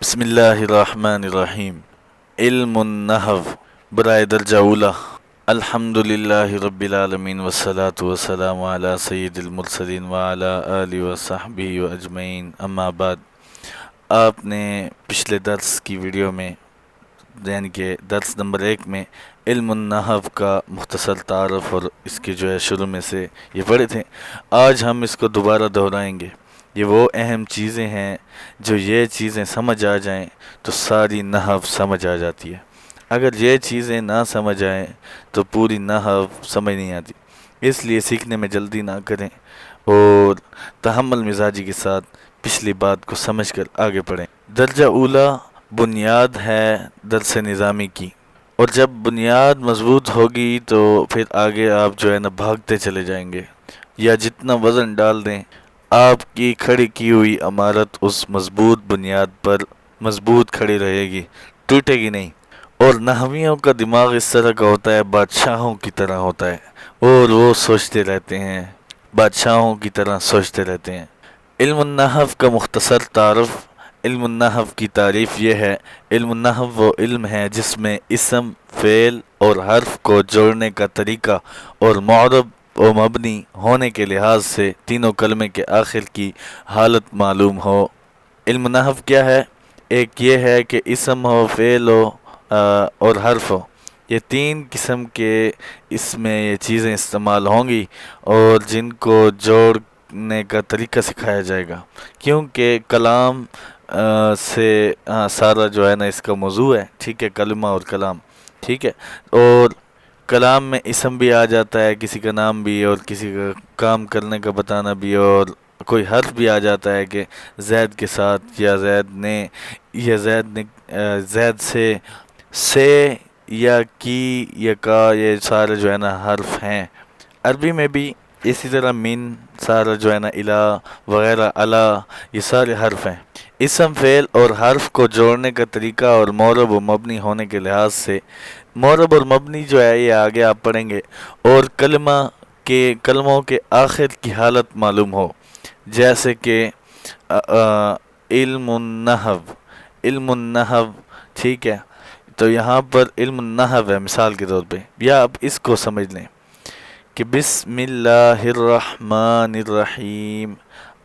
بسم اللہ الرحمن الرحیم۔ علم النحو برائے درجہ اولا۔ الحمد للہ رب العالمین والصلاة والسلام علی سید المرسلین وعلی آلہ وصحبہ اجمعین، اما بعد۔ آپ نے پچھلے درس کی ویڈیو میں یعنی کہ درس نمبر 1 میں علم النحو کا مختصر تعارف اور اس کے شروع میں سے یہ پڑھے تھے۔ آج ہم اس کو دوبارہ دہرائیں گے۔ یہ وہ اہم چیزیں ہیں جو یہ چیزیں سمجھ آ جائیں تو ساری نحو سمجھ آ جاتی ہے۔ اگر یہ چیزیں نہ سمجھ آئیں تو پوری نحو سمجھ نہیں آتی۔ اس لیے سیکھنے میں جلدی نہ کریں اور تحمل مزاجی کے ساتھ پچھلی بات کو سمجھ کر آگے پڑھیں۔ درجہ اولا بنیاد ہے درس نظامی کی، اور جب بنیاد مضبوط ہوگی تو پھر آگے آپ بھاگتے چلے جائیں گے، یا جتنا وزن ڈال دیں آپ کی کھڑی کی ہوئی عمارت اس مضبوط بنیاد پر مضبوط کھڑی رہے گی، ٹوٹے گی نہیں۔ اور نحویوں کا دماغ اس طرح کا ہوتا ہے، بادشاہوں کی طرح ہوتا ہے، اور وہ سوچتے رہتے ہیں، بادشاہوں کی طرح سوچتے رہتے ہیں۔ علم النحو کا مختصر تعارف۔ علم النحو کی تعریف یہ ہے: علم النحو وہ علم ہے جس میں اسم، فعل اور حرف کو جوڑنے کا طریقہ اور معرب و مبنی ہونے کے لحاظ سے تینوں کلمے کے آخر کی حالت معلوم ہو۔ علم نحو کیا ہے؟ ایک یہ ہے کہ اسم ہو، فعل ہو اور حرف ہو، یہ 3 قسم کے اس میں یہ چیزیں استعمال ہوں گی اور جن کو جوڑنے کا طریقہ سکھایا جائے گا، کیونکہ کلام سے سارا اس کا موضوع ہے، ٹھیک ہے، کلمہ اور کلام، ٹھیک ہے۔ اور کلام میں اسم بھی آ جاتا ہے، کسی کا نام بھی، اور کسی کا کام کرنے کا بتانا بھی، اور کوئی حرف بھی آ جاتا ہے کہ زید کے ساتھ، یا زید نے، یا زید سے یا کی یا کا، یہ سارے حرف ہیں۔ عربی میں بھی اسی طرح من، سارا الہ وغیرہ، علا، یہ سارے حرف ہیں۔ اسم، فعل اور حرف کو جوڑنے کا طریقہ اور معرب و مبنی ہونے کے لحاظ سے، معرب اور مبنی یہ آگے آپ پڑھیں گے، اور کلموں کے آخر کی حالت معلوم ہو، جیسے کہ علم النحو، علم النحو، ٹھیک ہے۔ تو یہاں پر علم النحو ہے مثال کے طور پہ، یا آپ اس کو سمجھ لیں کہ بسم اللہ الرحمن الرحیم،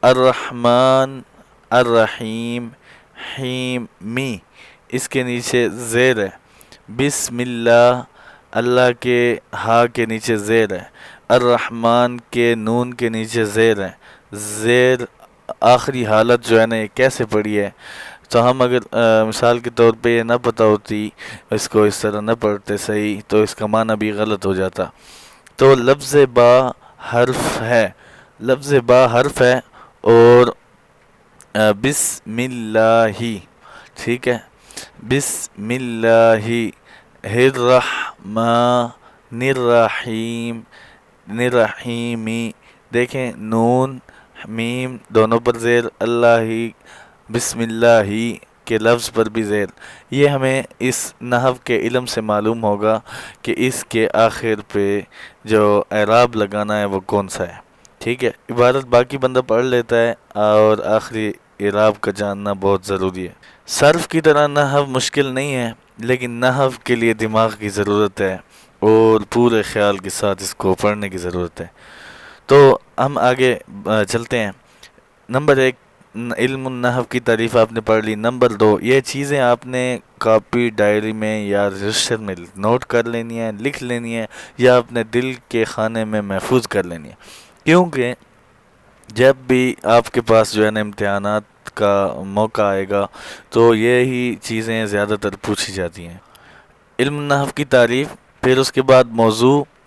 الرحمن، الرحیم، حیم، می، اس کے نیچے زیر ہے۔ بسم اللہ، اللہ کے ہا کے نیچے زیر ہے، الرحمن کے نون کے نیچے زیر ہے۔ زیر آخری حالت یہ کیسے پڑھی ہے؟ تو ہم اگر مثال کے طور پہ یہ نہ پتہ ہوتی، اس کو اس طرح نہ پڑھتے صحیح، تو اس کا معنی بھی غلط ہو جاتا۔ تو لفظ با حرف ہے، لفظ با حرف ہے، اور بسم اللہ، ٹھیک ہے، بسم اللہ الرحمن الرحیم، الرحیمی، دیکھیں نون میم دونوں پر زیر، اللہ، بسم اللہ کے لفظ پر بھی زیر۔ یہ ہمیں اس نحو کے علم سے معلوم ہوگا کہ اس کے آخر پہ جو اعراب لگانا ہے وہ کون سا ہے، ٹھیک ہے۔ عبارت باقی بندہ پڑھ لیتا ہے، اور آخری اعراب کا جاننا بہت ضروری ہے۔ صرف کی طرح نحو مشکل نہیں ہے، لیکن نحو کے لیے دماغ کی ضرورت ہے اور پورے خیال کے ساتھ اس کو پڑھنے کی ضرورت ہے۔ تو ہم آگے چلتے ہیں۔ نمبر 1 علم النحو کی تعریف آپ نے پڑھ لی۔ نمبر 2 یہ چیزیں آپ نے کاپی، ڈائری میں یا رجسٹر میں نوٹ کر لینی ہے، لکھ لینی ہے، یا اپنے دل کے خانے میں محفوظ کر لینی ہے، کیونکہ جب بھی آپ کے پاس امتحانات کا موقع آئے گا تو یہی چیزیں زیادہ تر پوچھی جاتی ہیں۔ علم النحو کی تعریف، پھر اس کے بعد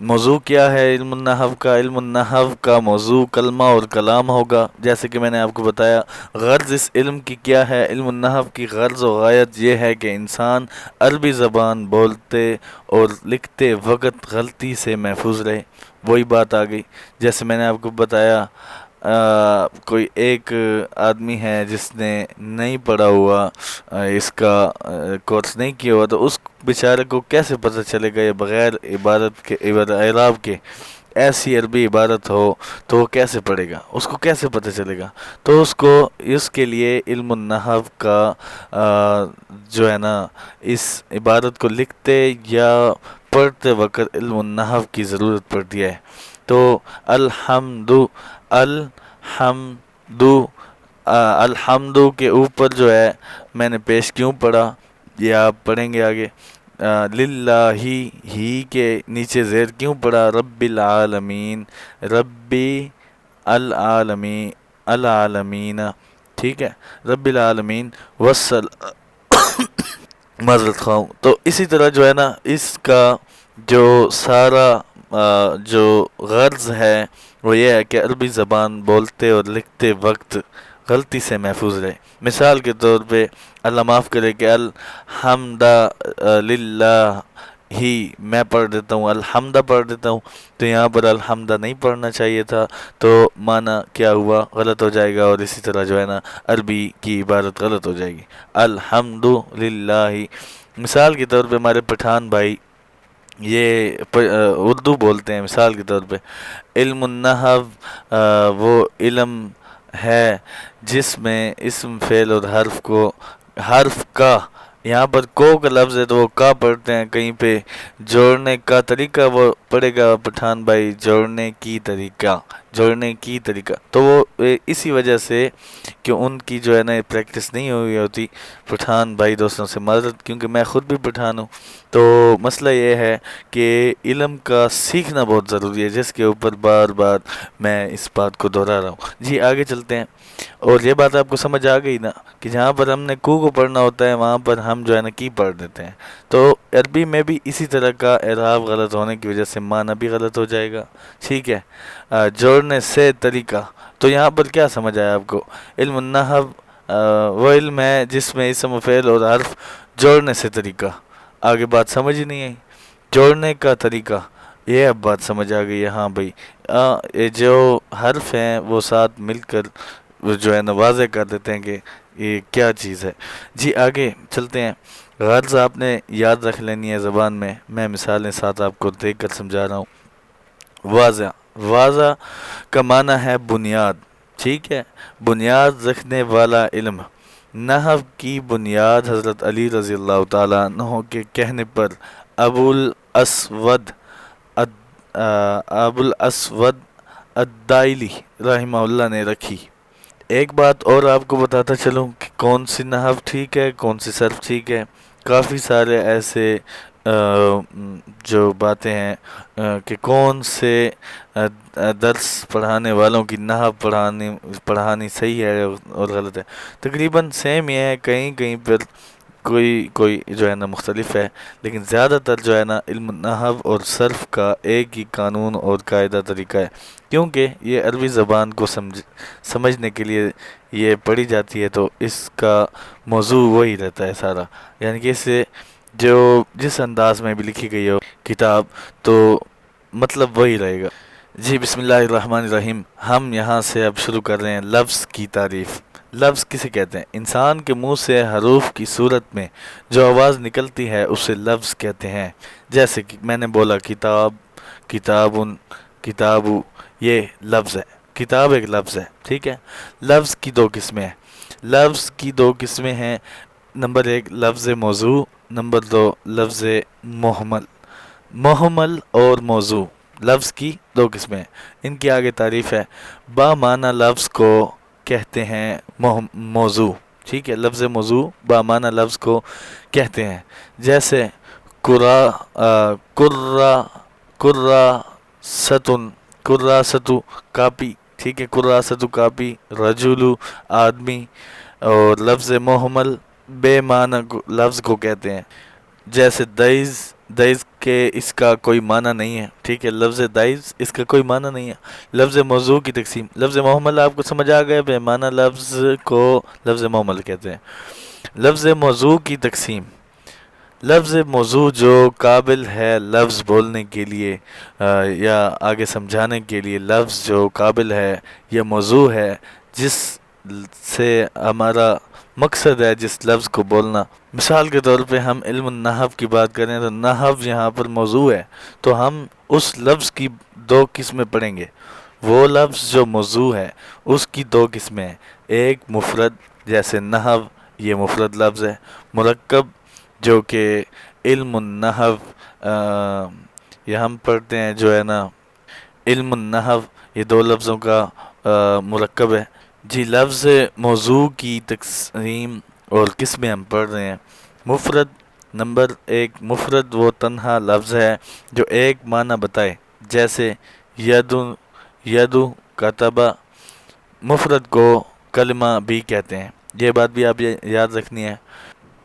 موضوع کیا ہے علم النحو کا؟ علم النحو کا موضوع کلمہ اور کلام ہوگا، جیسے کہ میں نے آپ کو بتایا۔ غرض اس علم کی کیا ہے؟ علم النحو کی غرض و غایت یہ ہے کہ انسان عربی زبان بولتے اور لکھتے وقت غلطی سے محفوظ رہے۔ وہی بات آ گئی، جیسے میں نے آپ کو بتایا، کوئی ایک آدمی ہے جس نے نہیں پڑھا ہوا، اس کا کورس نہیں کیا ہوا، تو اس بیچارے کو کیسے پتہ چلے گا یہ بغیر عبارت کے اعراب کے ایسی عربی عبارت ہو تو وہ کیسے پڑھے گا، اس کو کیسے پتہ چلے گا؟ تو اس کے لیے علم النحو کا جو ہے نا اس عبارت کو لکھتے یا پڑھتے وقت علم النحو کی ضرورت پڑتی ہے۔ تو الحمد، الحمد، الحمد کے اوپر جو ہے میں نے پیش کیوں پڑھا، یہ آپ پڑھیں گے آگے۔ للہ ہی کے نیچے زیر کیوں پڑھا، رب العالمین، ربی العالمین، العالمین، ٹھیک ہے، رب العالمین وصل معذرت خواہ۔ تو اسی طرح جو ہے نا اس کا جو سارا جو غرض ہے وہ یہ ہے کہ عربی زبان بولتے اور لکھتے وقت غلطی سے محفوظ رہے۔ مثال کے طور پہ اللہ معاف کرے کہ الحمد للہ ہی میں پڑھ دیتا ہوں، الحمدہ پڑھ دیتا ہوں، تو یہاں پر الحمدہ نہیں پڑھنا چاہیے تھا، تو معنی کیا ہوا، غلط ہو جائے گا، اور اسی طرح جو ہے نا عربی کی عبارت غلط ہو جائے گی۔ الحمد للہ، مثال کے طور پہ ہمارے پٹھان بھائی یہ اردو بولتے ہیں، مثال کے طور پہ علم النحو وہ علم ہے جس میں اسم فعل اور حرف کا، یہاں پر کو کا لفظ ہے تو وہ کا پڑھتے ہیں، کہیں پہ جوڑنے کا طریقہ وہ پڑھے گا پٹھان بھائی جوڑنے کی طریقہ، تو وہ اسی وجہ سے کہ ان کی جو ہے نا پریکٹس نہیں ہوئی ہوتی پٹھان بھائی دوستوں سے معذرت، کیونکہ میں خود بھی پٹھان ہوں۔ تو مسئلہ یہ ہے کہ علم کا سیکھنا بہت ضروری ہے، جس کے اوپر بار بار میں اس بات کو دہرا رہا ہوں۔ جی آگے چلتے ہیں، اور یہ بات آپ کو سمجھ آ گئی نا کہ جہاں پر ہم نے کو پڑھنا ہوتا ہے وہاں پر ہم جو ہے نا کی پڑھ دیتے ہیں، تو عربی میں بھی اسی طرح کا اعراب غلط ہونے کی وجہ سے معنی بھی غلط ہو جائے گا، ٹھیک ہے۔ جوڑنے سے طریقہ، تو یہاں پر کیا سمجھ آیا آپ کو؟ علم النحو وہ علم ہے جس میں اسم و فعل اور حرف جوڑنے سے طریقہ، آگے بات سمجھ ہی نہیں آئی، جوڑنے کا طریقہ، یہ اب بات سمجھ آ گئی ہے، ہاں بھائی جو حرف ہیں وہ ساتھ مل کر جو ہے نا واضح کر دیتے ہیں کہ یہ کیا چیز ہے۔ جی آگے چلتے ہیں، غرض آپ نے یاد رکھ لینی ہے زبان میں مثالیں ساتھ آپ کو دیکھ کر سمجھا رہا ہوں۔ واضح کا معنی ہے بنیاد، ٹھیک ہے، بنیاد رکھنے والا علم۔ نحو کی بنیاد حضرت علی رضی اللہ تعالیٰ عنہ کے کہنے پر ابو الاسود الدائلی رحمہ اللہ نے رکھی۔ ایک بات اور آپ کو بتاتا چلوں کہ کون سی نحو ٹھیک ہے، کون سی صرف ٹھیک ہے۔ کافی سارے ایسے جو باتیں ہیں کہ کون سے درس پڑھانے والوں کی نحو پڑھانی صحیح ہے اور غلط ہے، تقریباً سیم یہ ہے، کہیں پر کوئی جو ہے نا مختلف ہے، لیکن زیادہ تر جو ہے نا علم نحو اور صرف کا ایک ہی قانون اور قاعدہ طریقہ ہے، کیونکہ یہ عربی زبان کو سمجھنے کے لیے یہ پڑھی جاتی ہے، تو اس کا موضوع وہی رہتا ہے سارا، یعنی کہ اسے جس انداز میں بھی لکھی گئی ہو کتاب تو مطلب وہی رہے گا۔ جی بسم اللہ الرحمن الرحیم، ہم یہاں سے اب شروع کر رہے ہیں لفظ کی تعریف۔ لفظ کسے کہتے ہیں؟ انسان کے منہ سے حروف کی صورت میں جو آواز نکلتی ہے اسے لفظ کہتے ہیں، جیسے کہ میں نے بولا کتاب، کتابن، کتابو، یہ لفظ ہے، کتاب ایک لفظ ہے، ٹھیک ہے۔ لفظ کی دو قسمیں ہیں، نمبر 1 لفظ موضوع، نمبر 2 لفظ محمل اور موضوع، لفظ کی 2 قسمیں ہیں، ان کی آگے تعریف ہے۔ با معنی لفظ کو کہتے ہیں موضوع، ٹھیک ہے، لفظ موضوع با معنی لفظ کو کہتے ہیں، جیسے کراستو کاپی، ٹھیک ہے، کراستو کاپی، رجولو آدمی، اور لفظ محمل بے معنی لفظ کو کہتے ہیں، جیسے دعز کے اس کا کوئی معنی نہیں ہے، ٹھیک ہے، لفظ دعز اس کا کوئی معنی نہیں ہے۔ لفظ موضوع کی تقسیم، لفظ محمل آپ کو سمجھ آ گیا، بے معنی لفظ کو لفظ محمل کہتے ہیں۔ لفظ موضوع کی تقسیم، لفظ موضوع جو قابل ہے لفظ بولنے کے لیے یا آگے سمجھانے کے لیے، لفظ جو قابل ہے یہ موضوع ہے جس سے ہمارا مقصد ہے جس لفظ کو بولنا. مثال کے طور پہ ہم علم النحو کی بات کریں تو نحو یہاں پر موضوع ہے، تو ہم اس لفظ کی دو قسمیں پڑھیں گے. وہ لفظ جو موضوع ہے اس کی دو قسمیں ہیں، ایک مفرد جیسے نحو، یہ مفرد لفظ ہے. مرکب جو کہ علم النحو، یہ ہم پڑھتے ہیں جو ہے نا علم النحو، یہ دو لفظوں کا مرکب ہے. جی، لفظ موضوع کی تقسیم اور قسمیں ہم پڑھ رہے ہیں. مفرد، نمبر ایک، مفرد وہ تنہا لفظ ہے جو ایک معنی بتائے، جیسے یدو کتبہ. مفرد کو کلمہ بھی کہتے ہیں، یہ بات بھی آپ یاد رکھنی ہے.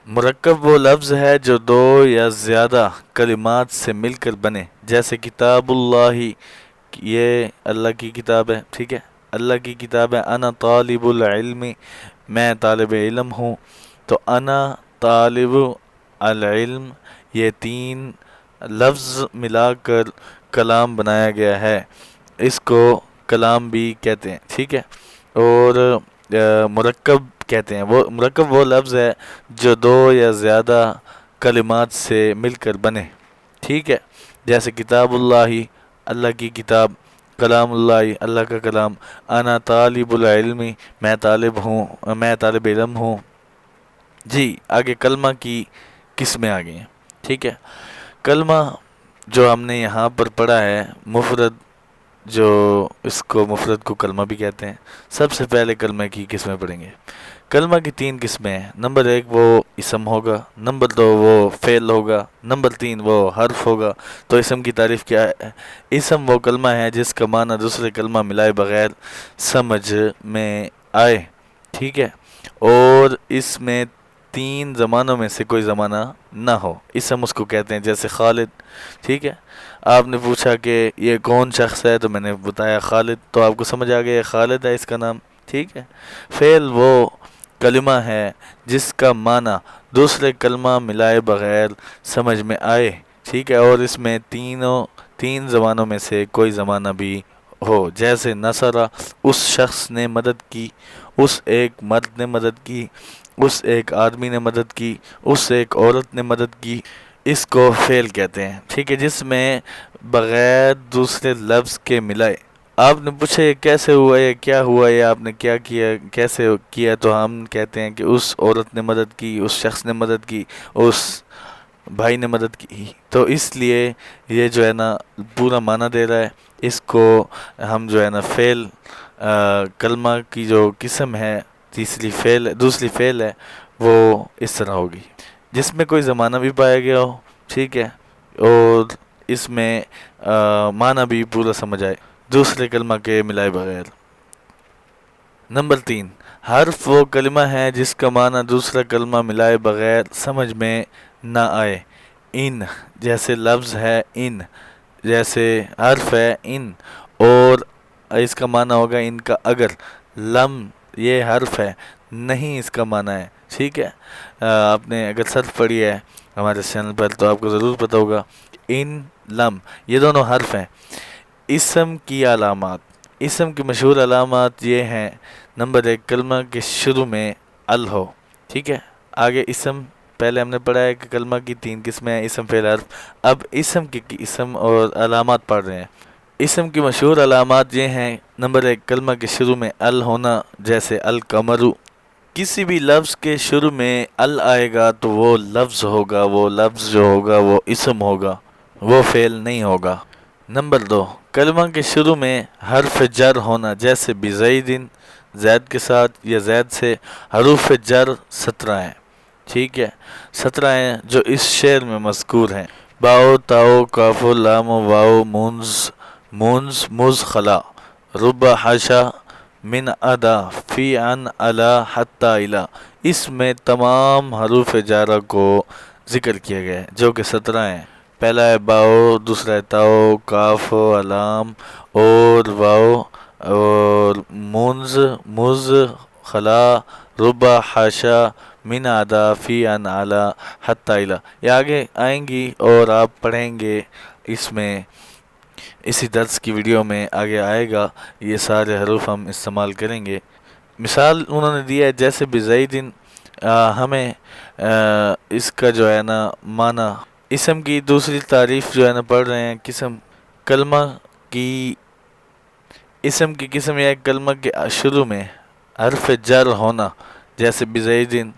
مرکب وہ لفظ ہے جو دو یا زیادہ کلمات سے مل کر بنے، جیسے کتاب اللہ، یہ اللہ کی کتاب ہے، ٹھیک ہے، اللہ کی کتاب ہے. انا طالب العلم، میں طالب علم ہوں. تو انا طالب العلم، یہ تین لفظ ملا کر کلام بنایا گیا ہے، اس کو کلام بھی کہتے ہیں، ٹھیک ہے. اور مرکب کہتے ہیں، وہ مرکب وہ لفظ ہے جو دو یا زیادہ کلمات سے مل کر بنے، ٹھیک ہے. جیسے کتاب اللہ، اللہ کی کتاب، کلام اللہ، اللہ کا کلام. انا طالب العلم، میں طالب علم ہوں. جی، آگے کلمہ کی قسمیں آ گئی ہیں، ٹھیک ہے. کلمہ جو ہم نے یہاں پر پڑھا ہے مفرد، جو اس کو مفرد کو کلمہ بھی کہتے ہیں. سب سے پہلے کلمہ کی قسمیں پڑھیں گے. کلمہ کی تین قسمیں ہیں. نمبر ایک وہ اسم ہوگا، نمبر دو وہ فعل ہوگا، نمبر تین وہ حرف ہوگا. تو اسم کی تعریف کیا ہے؟ اسم وہ کلمہ ہے جس کا معنی دوسرے کلمہ ملائے بغیر سمجھ میں آئے، ٹھیک ہے، اور اس میں تین زمانوں میں سے کوئی زمانہ نہ ہو. اسم اس کو کہتے ہیں، جیسے خالد، ٹھیک ہے. آپ نے پوچھا کہ یہ کون شخص ہے تو میں نے بتایا خالد، تو آپ کو سمجھ آ گیا یہ خالد ہے اس کا نام، ٹھیک ہے. فعل وہ کلمہ ہے جس کا معنی دوسرے کلمہ ملائے بغیر سمجھ میں آئے، ٹھیک ہے، اور اس میں تین زمانوں میں سے کوئی زمانہ بھی ہو. جیسے نصرہ، اس شخص نے مدد کی، اس ایک مرد نے مدد کی، اس ایک آدمی نے مدد کی، اس ایک عورت نے مدد کی. اس کو فعل کہتے ہیں، ٹھیک ہے، جس میں بغیر دوسرے لفظ کے ملائے. آپ نے پوچھا یہ کیسے ہوا، یہ کیا ہوا، یہ آپ نے کیا کیا، کیسے کیا؟ تو ہم کہتے ہیں کہ اس عورت نے مدد کی، اس شخص نے مدد کی، اس بھائی نے مدد کی. تو اس لیے یہ جو ہے نا پورا معنی دے رہا ہے. اس کو ہم جو ہے نا فعل، کلمہ کی جو قسم ہے دوسری فعل ہے، وہ اس طرح ہوگی جس میں کوئی زمانہ بھی پایا گیا ہو، ٹھیک ہے، اور اس میں معنی بھی پورا سمجھ آئے دوسرے کلمہ کے ملائے بغیر. نمبر تین، حرف وہ کلمہ ہے جس کا معنی دوسرا کلمہ ملائے بغیر سمجھ میں نہ آئے. ان، جیسے لفظ ہے ان، جیسے حرف ہے ان، اور اس کا معنی ہوگا ان کا اگر. لم، یہ حرف ہے، نہیں اس کا معنی ہے، ٹھیک ہے. آپ نے اگر صرف پڑھی ہے ہمارے چینل پر تو آپ کو ضرور پتہ ہوگا. ان، لم، یہ دونوں حرف ہیں. اسم کی علامات، اسم کی مشہور علامات یہ ہیں. نمبر ایک، کلمہ کے شروع میں ال ہو، ٹھیک ہے. آگے اسم، پہلے ہم نے پڑھا ہے کہ کلمہ کی تین قسمیں ہیں، اسم، فعل، حرف. اب اسم کی اسم اور علامات پڑھ رہے ہیں. اسم کی مشہور علامات یہ ہیں. نمبر ایک، کلمہ کے شروع میں ال ہونا، جیسے القمر. کسی بھی لفظ کے شروع میں ال آئے گا تو وہ لفظ ہوگا، وہ لفظ جو ہوگا وہ اسم ہوگا، وہ فعل نہیں ہوگا. نمبر دو، کلمہ کے شروع میں حرف جر ہونا، جیسے بزید، زید کے ساتھ یا زید سے. حروف جر 17 ہیں، ٹھیک ہے، 17 ہیں جو اس شعر میں مذکور ہیں. باؤ، تاؤ، کاف، لام، واؤ، مونز، مز، خلا. رب، حاشا، من، ادا، فی، عن، علا، حتی، الا. اس میں تمام حروف جارہ کو ذکر کیا گیا ہے جو کہ 17 ہیں. پہلا ہے باؤ، دوسرا ہے تاؤ، کاف، علام، اور واؤ، اور مونز، مز، خلا، ربع، حاشا، من، ادا، فی، عن، علا، حتی، الا. یہ آگے آئیں گی اور آپ پڑھیں گے اس میں، اسی درس کی ویڈیو میں آگے آئے گا، یہ سارے حروف ہم استعمال کریں گے. مثال انہوں نے دیا ہے جیسے بزیدن، ہمیں اس کا جو ہے نا معنی، اسم کی دوسری تعریف جو ہے نا پڑھ رہے ہیں، قسم کلمہ کی، اسم کی قسم یا کلمہ کے شروع میں حرف جر ہونا جیسے بزیدن،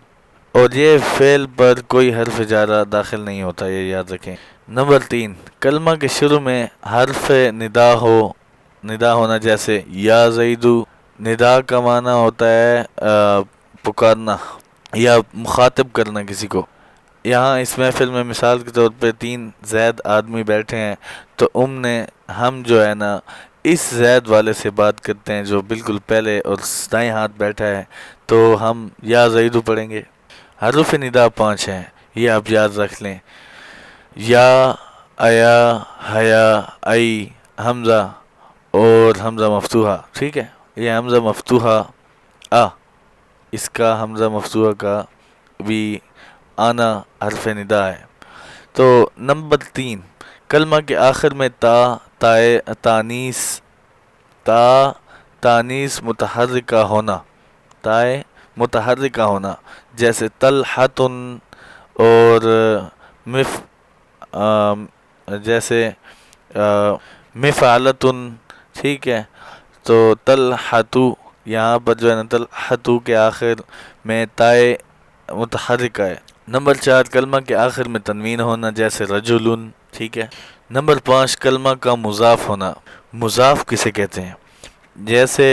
اور یہ فعل پر کوئی حرف جارہ داخل نہیں ہوتا، یہ یاد رکھیں۔ نمبر 3، کلمہ کے شروع میں حرف ندا ہونا جیسے یا زیدو، ندا کا معنی ہوتا ہے پکارنا یا مخاطب کرنا کسی کو۔ یہاں اس محفل میں مثال کے طور پہ 3 زید آدمی بیٹھے ہیں، تو ہم جو ہے نا اس زید والے سے بات کرتے ہیں جو بالکل پہلے اور دائیں ہاتھ بیٹھا ہے، تو ہم یا زیدو پڑھیں گے۔ حروف ندا 5 ہیں، یہ آپ یاد رکھ لیں، یا، ایا، حیا، ای، حمزہ اور حمزہ مفتوحہ، ٹھیک ہے۔ یہ حمزہ مفتوحہ اس کا حمزہ مفتوحہ کا بھی آنا حرف ندا ہے۔ تو نمبر 3، کلمہ کے آخر میں تانیث متحرکہ ہونا جیسے طلحتن اور جیسے مفعلتن، ٹھیک ہے۔ تو طلحتو، یہاں پر جو ہے نا طلحتو کے آخر میں تائے متحرکہ ہے۔ نمبر 4، کلمہ کے آخر میں تنوین ہونا جیسے رجلن، ٹھیک ہے۔ نمبر 5، کلمہ کا مضاف ہونا۔ مضاف کسے کہتے ہیں؟ جیسے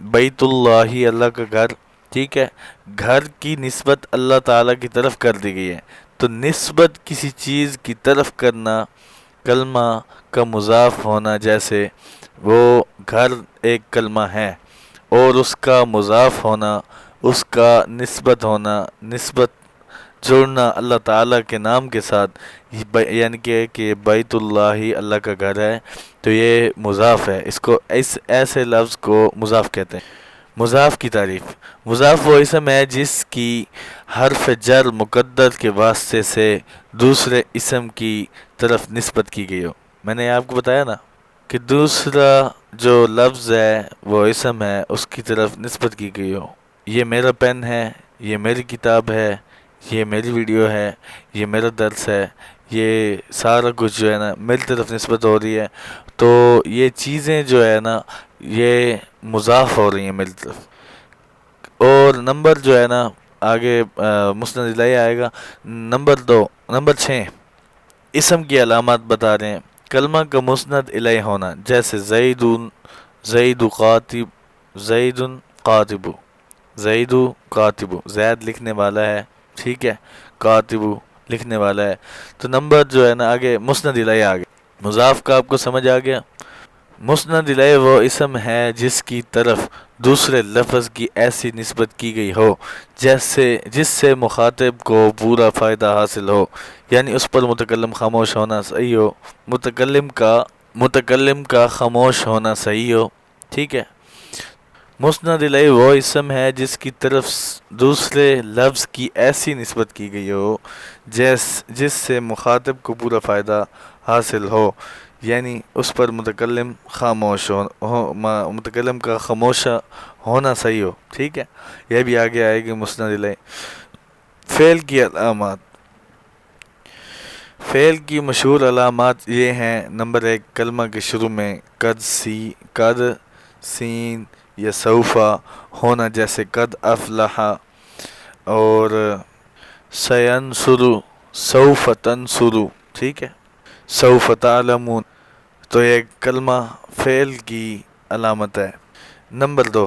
بیت اللہ، اللہ کا گھر، ٹھیک ہے، گھر کی نسبت اللہ تعالیٰ کی طرف کر دی گئی ہے، تو نسبت کسی چیز کی طرف کرنا کلمہ کا مضاف ہونا، جیسے وہ گھر ایک کلمہ ہے اور اس کا مضاف ہونا، اس کا نسبت ہونا، نسبت جوڑنا اللہ تعالیٰ کے نام کے ساتھ، یعنی کہ بیت اللہ اللہ کا گھر ہے، تو یہ مضاف ہے، اس کو ایسے لفظ کو مضاف کہتے ہیں۔ مضاف کی تعریف: مضاف وہ اسم ہے جس کی حرف جر مقدر کے واسطے سے دوسرے اسم کی طرف نسبت کی گئی ہو۔ میں نے آپ کو بتایا نا کہ دوسرا جو لفظ ہے وہ اسم ہے، اس کی طرف نسبت کی گئی ہو۔ یہ میرا پین ہے، یہ میری کتاب ہے، یہ میری ویڈیو ہے، یہ میرا درس ہے، یہ سارا کچھ جو ہے نا میری طرف نسبت ہو رہی ہے، تو یہ چیزیں جو ہے نا یہ مضاف ہو رہی ہیں میری طرف۔ اور نمبر جو ہے نا آگے مسند الیہ آئے گا۔ نمبر 6، اسم کی علامات بتا رہے ہیں۔ کلمہ کا مسند الیہ ہونا جیسے زید قاتب، زید لکھنے والا ہے، ٹھیک ہے، کاتب لکھنے والا ہے۔ تو نمبر جو ہے نا آگے مسند الیہ آگے، مضاف کا آپ کو سمجھ آ گیا۔ مسند الیہ وہ اسم ہے جس کی طرف دوسرے لفظ کی ایسی نسبت کی گئی ہو جس سے مخاطب کو پورا فائدہ حاصل ہو، یعنی اس پر متکلم خاموش ہونا صحیح ہو، متکلم کا خاموش ہونا صحیح ہو، ٹھیک ہے۔ مسند الیہ وہ اسم ہے جس کی طرف دوسرے لفظ کی ایسی نسبت کی گئی ہو جس سے مخاطب کو پورا فائدہ حاصل ہو، یعنی اس پر متکلم کا خاموش ہونا صحیح ہو، ٹھیک ہے۔ یہ بھی آگے آئے گی مسند الیہ۔ فعل کی علامات: فعل کی مشہور علامات یہ ہیں۔ نمبر 1، کلمہ کے شروع میں قد، سین یا سوفا ہونا جیسے قد افلح اور سینصر، سوف تنصر، ٹھیک ہے، سوف تعلمون، تو یہ کلمہ فعل کی علامت ہے۔ نمبر 2،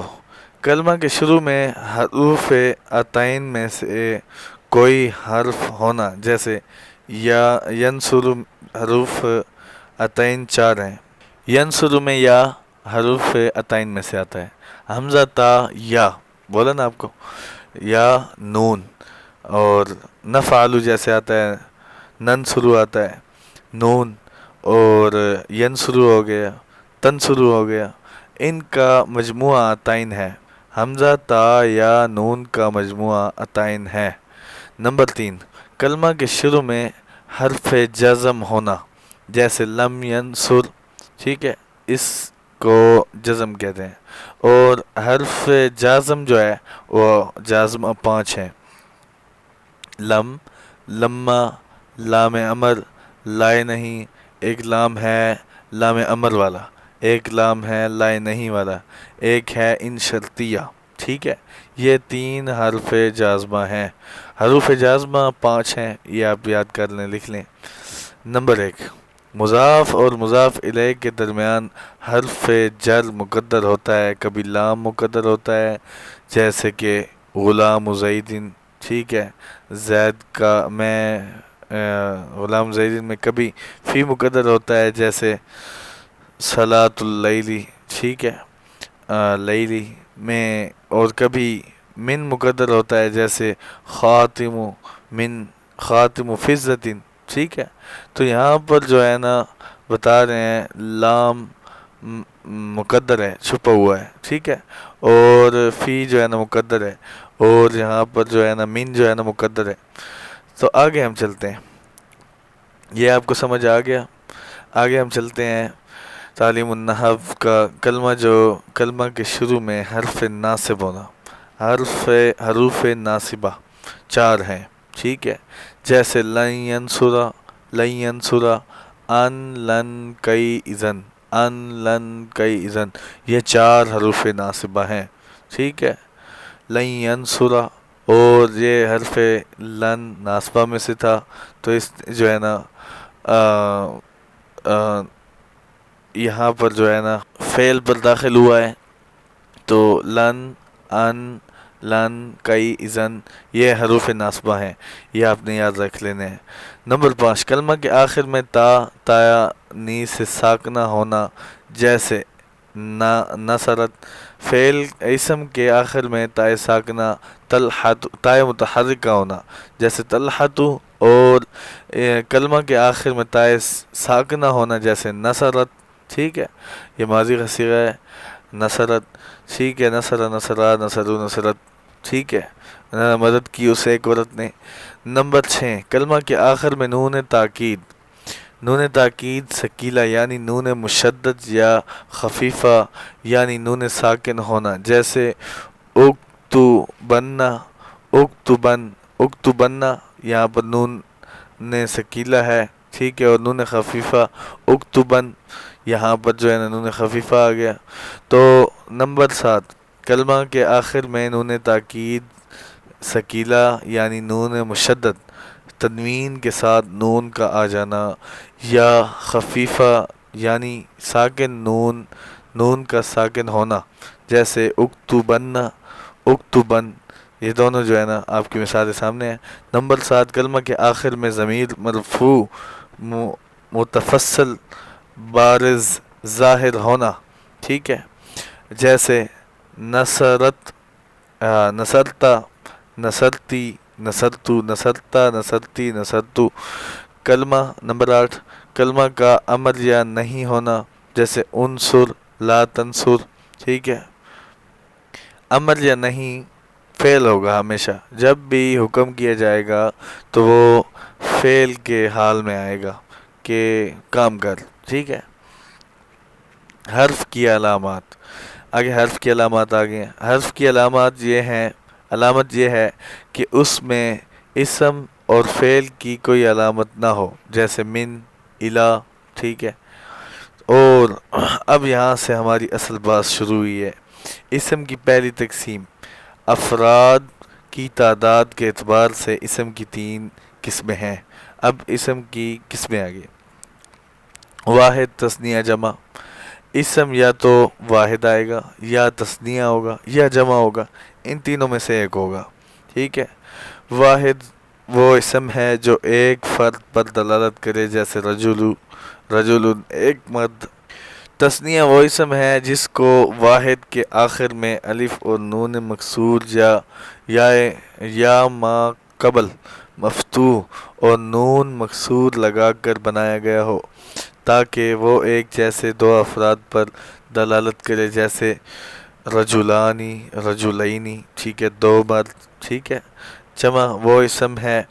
کلمہ کے شروع میں حروف عطین میں سے کوئی حرف ہونا جیسے یا ینصر، حروف عطین 4 ہیں، ینصر میں یا حروف عطین میں سے آتا ہے۔ حمزہ، تا، یا، بولا نا آپ کو، یا، نون، اور نفعل جیسے آتا ہے، ننصر آتا ہے، نون، اور ینصر ہو گیا، تنصر ہو گیا، ان کا مجموعہ عطین ہے۔ حمزہ، تا، یا، نون کا مجموعہ عطین ہے۔ نمبر 3، کلمہ کے شروع میں حرف جزم ہونا جیسے لم ینصر، ٹھیک ہے، اس کو جزم کہتے ہیں. اور حرف جازم جو ہے وہ جازم 5 ہیں: لم، لما، لام امر، لائے نہیں، ایک لام ہے لام امر والا، ایک لام ہے لائے نہیں والا، ایک ہے ان شرطیہ. ٹھیک ہے، یہ 3 حرف جازمہ ہیں. حروف جازمہ 5 ہیں، یہ آپ یاد کر لیں، لکھ لیں. نمبر 1، مضاف اور مضاف الیہ کے درمیان حرف جر مقدر ہوتا ہے. کبھی لام مقدر ہوتا ہے جیسے کہ غلام زیدن. ٹھیک ہے، زید کا میں غلام زیدن میں. کبھی فی مقدر ہوتا ہے جیسے صلاۃ اللیلی. ٹھیک ہے، لیلی میں. اور کبھی من مقدر ہوتا ہے جیسے خاتم من، خاتم فضتن. ٹھیک ہے، تو یہاں پر جو ہے نا بتا رہے ہیں لام مقدر ہے، چھپا ہوا ہے. ٹھیک ہے، اور فی جو ہے نا مقدر ہے، اور یہاں پر جو ہے نا من جو ہے نا مقدر ہے. تو آگے ہم چلتے ہیں، یہ آپ کو سمجھ آ گیا. آگے ہم چلتے ہیں تعلیم النحو کا کلمہ کے شروع میں حرف ناصب ہونا. حروف ناصبہ 4 ہیں. ٹھیک ہے، جیسے لن ینصرا، لن ینصرا، ان لن کئی اذن، ان لن کئی اذن. یہ 4 حروف ناصبہ ہیں. ٹھیک ہے، لن ینصرا، اور یہ حرف لن ناصبہ میں سے تھا، تو اس جو ہے نا یہاں پر جو ہے نا فعل پر داخل ہوا ہے. تو لن، ان، لن کئی اذن، یہ حروف ناصبہ ہیں، یہ آپ نے یاد رکھ لینے ہیں. نمبر 5، کلمہ کے آخر میں تا، تایا نی سے ساکنہ ہونا جیسے نصرت. فعل اسم کے آخر میں تائے ساکنہ طلحت، تائے متحرکہ ہونا جیسے طلحت. اور کلمہ کے آخر میں تائے ساکنہ ہونا جیسے نصرت. ٹھیک ہے، یہ ماضی کا صیغہ ہے، نصرت. ٹھیک ہے، نصر، نصرا، نصرو، نصرت. ٹھیک ہے، مدد کی اسے ایک عورت نے. نمبر 6، کلمہ کے آخر میں نون تاکید. نون تاکید ثقیلہ یعنی نون مشدد یا خفیفہ یعنی نون ساکن ہونا جیسے اکتبن، اکتبن، اکتبن. یہاں پر نون ثقیلہ ہے. ٹھیک ہے، اور نون خفیفہ اکتبن، یہاں پر جو ہے نا نون خفیفہ آ گیا. تو نمبر 7، کلمہ کے آخر میں نون تاکید ثقیلہ یعنی نون مشدد تنوین کے ساتھ نون کا آ جانا، یا خفیفہ یعنی ساکن نون کا ساکن ہونا جیسے اکتبن، اکتبن. یہ دونوں جو ہے نا آپ کی مثال سامنے ہیں. نمبر 7، کلمہ کے آخر میں ضمیر مرفوع متفصل بارز ظاہر ہونا. ٹھیک ہے، جیسے نصرت، نصرتا، نصرتی، نصرتو، نصرتا، نصرتی، نصرتو. کلمہ نمبر 8، کلمہ کا امر یا نہیں ہونا جیسے انصر، لا تنصر. ٹھیک ہے، امر یا نہیں فعل ہوگا ہمیشہ. جب بھی حکم کیا جائے گا تو وہ فعل کے حال میں آئے گا کہ کام کر. ٹھیک ہے، حرف کی علامات. آگے حرف کی علامات آگے ہیں. حرف کی علامات یہ ہیں، علامت یہ ہے کہ اس میں اسم اور فعل کی کوئی علامت نہ ہو جیسے من، الا. ٹھیک ہے، اور اب یہاں سے ہماری اصل بات شروع ہوئی ہے. اسم کی پہلی تقسیم، افراد کی تعداد کے اعتبار سے اسم کی 3 قسمیں ہیں. اب اسم کی قسمیں آگے. واحد، تثنیہ، جمع. اسم یا تو واحد آئے گا، یا تثنیہ ہوگا، یا جمع ہوگا، ان تینوں میں سے ایک ہوگا. ٹھیک ہے، واحد وہ اسم ہے جو ایک فرد پر دلالت کرے جیسے رجل، رجل ایک مرد. تثنیہ وہ اسم ہے جس کو واحد کے آخر میں الف اور نون مکسور یا ما قبل مفتوح اور نون مکسور لگا کر بنایا گیا ہو تاکہ وہ ایک جیسے 2 افراد پر دلالت کرے جیسے رجلانی، رجلینی. ٹھیک ہے، 2 مرد. ٹھیک ہے. جمع وہ اسم ہے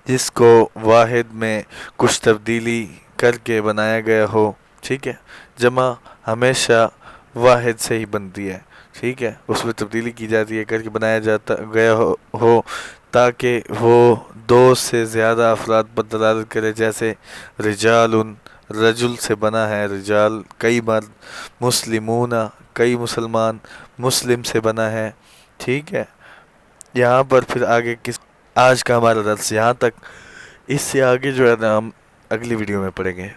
جس کو واحد میں کچھ تبدیلی کر کے بنایا گیا ہو. ٹھیک ہے، جمع ہمیشہ واحد سے ہی بنتی ہے، ٹھیک ہے، اس میں تبدیلی کی جاتی ہے کر کے بنایا جاتا گیا ہو تاکہ وہ دو سے زیادہ افراد پر دلالت کرے، جیسے رجال رجل سے بنا ہے رجال کئی مرد، مسلمون کئی مسلمان، مسلم سے بنا ہے، ٹھیک ہے۔ یہاں پر پھر آگے آج کا ہمارا درس یہاں تک، اس سے آگے جو ہے نا ہم اگلی ویڈیو میں پڑھیں گے۔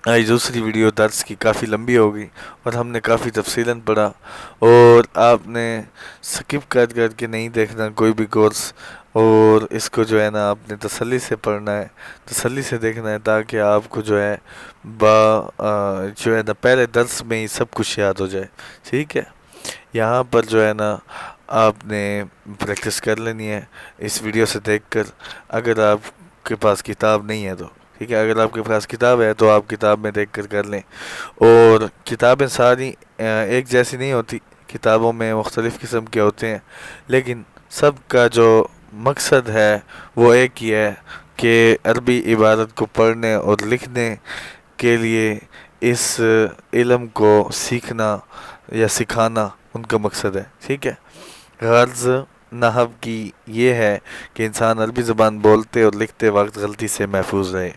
آج دوسری ویڈیو درس کی کافی لمبی ہوگی اور ہم نے کافی تفصیلاً پڑھا، اور آپ نے سکپ کر کر کے نہیں دیکھنا کوئی بھی کورس، اور اس کو جو ہے نا آپ نے تسلی سے پڑھنا ہے، تسلی سے دیکھنا ہے، تاکہ آپ کو جو ہے جو ہے نا پہلے درس میں ہی سب کچھ یاد ہو جائے، ٹھیک ہے۔ یہاں پر جو ہے نا آپ نے پریکٹس کر لینی ہے اس ویڈیو سے دیکھ کر، اگر آپ کے پاس کتاب نہیں ہے تو، ٹھیک ہے، اگر آپ کے پاس کتاب ہے تو آپ کتاب میں دیکھ کر لیں، اور کتابیں ساری ایک جیسی نہیں ہوتی، کتابوں میں مختلف قسم کے ہوتے ہیں، لیکن سب کا جو مقصد ہے وہ ایک ہی ہے کہ عربی عبارت کو پڑھنے اور لکھنے کے لیے اس علم کو سیکھنا یا سکھانا ان کا مقصد ہے، ٹھیک ہے۔ غرض نحو کی یہ ہے کہ انسان عربی زبان بولتے اور لکھتے وقت غلطی سے محفوظ رہے۔